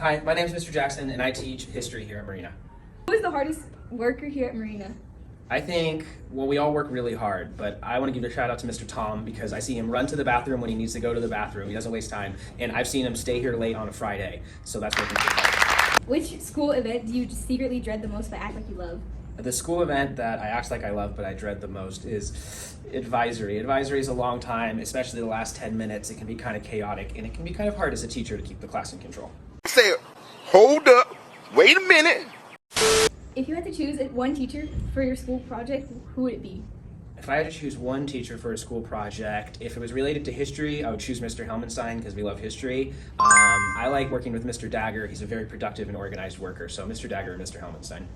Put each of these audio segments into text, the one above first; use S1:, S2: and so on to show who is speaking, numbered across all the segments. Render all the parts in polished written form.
S1: Hi, my name is Mr. Jackson, and I teach history here at Marina.
S2: Who is the hardest worker here at Marina?
S1: I think, well, we all work really hard, but I want to give a shout out to Mr. Tom because I see him run to the bathroom when he needs to go to the bathroom. He doesn't waste time, and I've seen him stay here late on a Friday, so that's working pretty hard.
S2: Which school event do you secretly dread the most but act like you love?
S1: The school event that I act like I love but I dread the most is advisory. Advisory is a long time, especially the last 10 minutes. It can be kind of chaotic, and it can be kind of hard as a teacher to keep the class in control.
S3: Say, hold up, wait a minute.
S2: If you had to choose one teacher for your school project, who would it be?
S1: If I had to choose one teacher for a school project, if it was related to history, I would choose Mr. Helmenstein because we love history. I like working with Mr. Dagger. He's a very productive and organized worker, so Mr. Dagger and Mr. Helmenstein.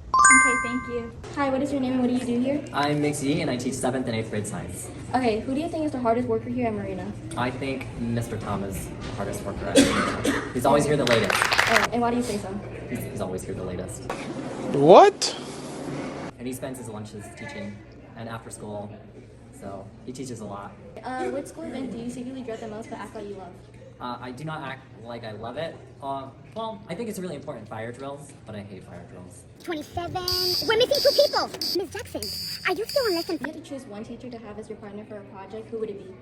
S2: Okay, thank you. Hi, what is your name and what do you do here?
S4: I'm Mix Yee and I teach 7th and 8th grade science.
S2: Okay, who do you think is the hardest worker here at Marina?
S4: I think Mr. Tom is the hardest worker at Marina. He's always here the latest.
S2: Oh, and why do you say so?
S4: He's always here the latest.
S3: What?
S4: And he spends his lunches teaching and after school, so he teaches a lot.
S2: What school event do you secretly dread the most but act like you love?
S4: I do not act like I love it. Well, I think it's really important, fire drills, but I hate fire drills.
S5: 27. We're missing 2 people. Ms. Jackson, are you still on lesson?
S2: If you had to choose one teacher to have as your partner for a project, who would it be?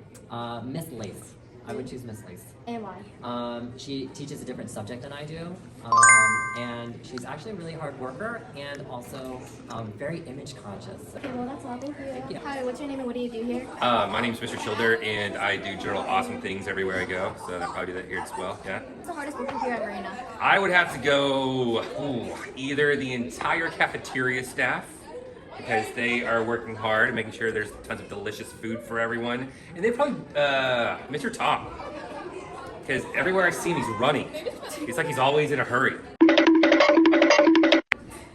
S4: Miss Lace. I would choose Miss Lace.
S2: And why?
S4: She teaches a different subject than I do, and she's actually a really hard worker and also very image conscious.
S2: Okay, well that's all. Thank you.
S4: Thank you.
S2: Hi, what's your name and what do you do here?
S6: My name's Mr. Schilder, and I do general awesome things everywhere I go, so I'll probably do that here as well, yeah.
S2: What's the hardest worker here at Marina?
S6: I would have to go either the entire cafeteria staff, because they are working hard and making sure there's tons of delicious food for everyone, and then probably Mr. Tom, because everywhere I see him, he's running. It's like he's always in a hurry.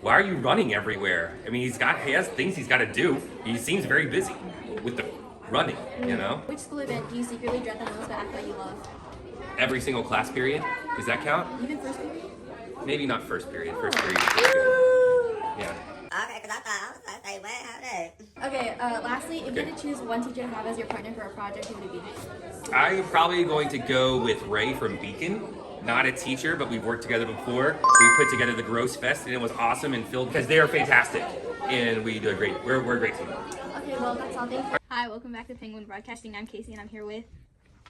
S6: Why are you running everywhere? I mean, he has things he's got to do. He seems very busy with the running, you know?
S2: Which school event do you secretly dread the most but act like you love?
S6: Every single class period. Does that count?
S2: Even first period?
S6: Maybe not first period. First period is pretty good. Yeah.
S7: Okay, because I thought I was like, what?
S2: Okay, lastly, if you had to choose one teacher to have as your partner for a project, who would it be?
S6: I'm probably going to go with Ray from Beacon. Not a teacher, but we've worked together before. We put together the Gross Fest, and it was awesome and filled because they are fantastic, and we do a great. We're a great team.
S2: Okay, well that's all. Thank you. Hi, welcome back to Penguin Broadcasting. I'm Casey, and I'm here with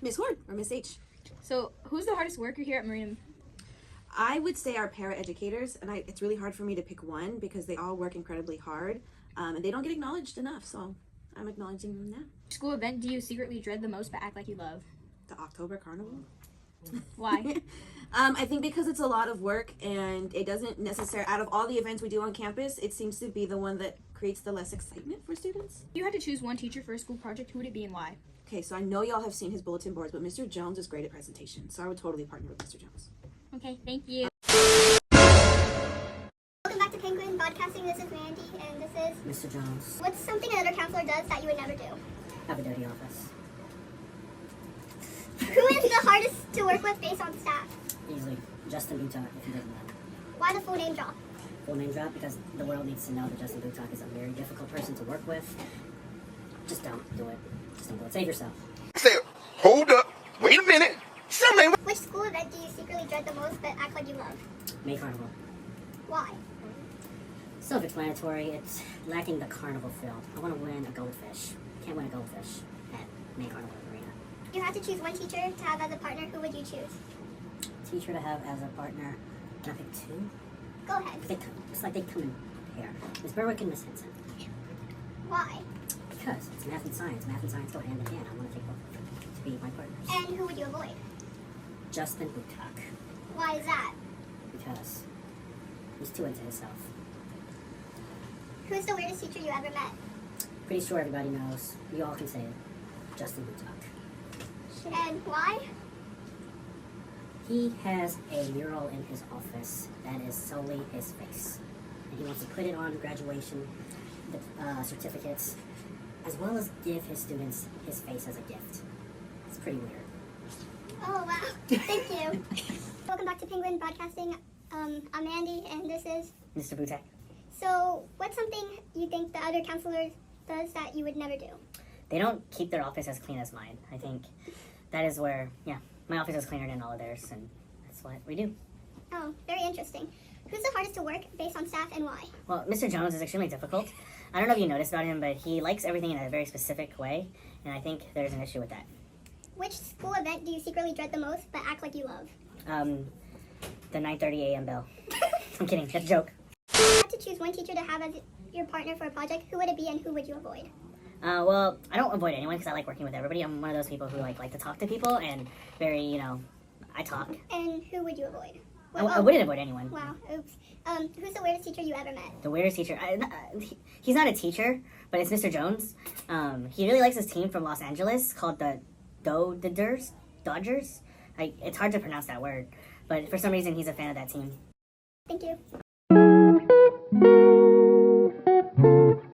S8: Miss Horn, or Miss H.
S2: So, who's the hardest worker here at Marina?
S8: I would say our paraeducators, and it's really hard for me to pick one because they all work incredibly hard, and they don't get acknowledged enough, so I'm acknowledging them now.
S2: Which school event do you secretly dread the most but act like you love?
S8: The October Carnival.
S2: Why?
S8: I think because it's a lot of work, and it doesn't necessarily, out of all the events we do on campus, it seems to be the one that creates the less excitement for students.
S2: If you had to choose one teacher for a school project, who would it be and why?
S8: Okay, so I know y'all have seen his bulletin boards, but Mr. Jones is great at presentation, so I would totally partner with Mr. Jones.
S2: Okay, thank you.
S5: Welcome back to Penguin Broadcasting. This is Mandy, and this is
S7: Mr. Jones,
S5: what's something another counselor does that you would never do?
S7: have a dirty office.
S5: Who is the hardest to work with based on staff?
S7: Easily. Justin Butok, if you didn't know.
S5: Why the full name drop?
S7: Full name drop because the world needs to know that Justin Butok is a very difficult person to work with. Just don't do it. Just don't do it. Save yourself.
S3: Say, hold up, wait a minute. Something.
S5: Which school event do you secretly dread the most but act like you love?
S7: May Carnival.
S5: Why?
S7: Self-explanatory. It's lacking the carnival feel. I want to win a goldfish. Can't win a goldfish at May Carnival Arena.
S5: If you had to choose one teacher to have as a partner, who would you choose?
S7: Teacher to have as a partner. Can I pick 2?
S5: Go ahead.
S7: It's like they come in pair. Miss Berwick and Miss Henson.
S5: Why?
S7: Because it's math and science. Math and science go hand in hand. I want to take both to be my partners.
S5: And who would you avoid?
S7: Justin Butok.
S5: Why is that?
S7: Because he's too into himself.
S5: Who's the weirdest teacher you ever met?
S7: Pretty sure everybody knows. You all can say it. Justin Butok.
S5: And why?
S7: He has a mural in his office that is solely his face. And he wants to put it on graduation certificates, as well as give his students his face as a gift. It's pretty weird.
S5: Oh, wow. Thank you. Welcome back to Penguin Broadcasting. I'm Andy, and this is
S7: Mr. Butek.
S5: So, what's something you think the other counselor does that you would never do?
S7: They don't keep their office as clean as mine. I think that is where, my office is cleaner than all of theirs, and that's what we do.
S5: Oh, very interesting. Who's the hardest to work based on staff and why?
S7: Well, Mr. Jones is extremely difficult. I don't know if you noticed about him, but he likes everything in a very specific way, and I think there's an issue with that.
S5: Which school event do you secretly dread the most but act like you love?
S7: The 9:30 a.m. bell. I'm kidding, that's a joke.
S5: If you had to choose one teacher to have as your partner for a project, who would it be and who would you avoid?
S7: Well, I don't avoid anyone because I like working with everybody. I'm one of those people who like to talk to people and very, I talk.
S5: And who would you avoid?
S7: I wouldn't avoid anyone.
S5: Wow, oops. Who's the weirdest teacher you ever met?
S7: The weirdest teacher. He's not a teacher, but it's Mr. Jones. He really likes his team from Los Angeles called the Dodgers. It's hard to pronounce that word, but for some reason he's a fan of that team.
S5: Thank you.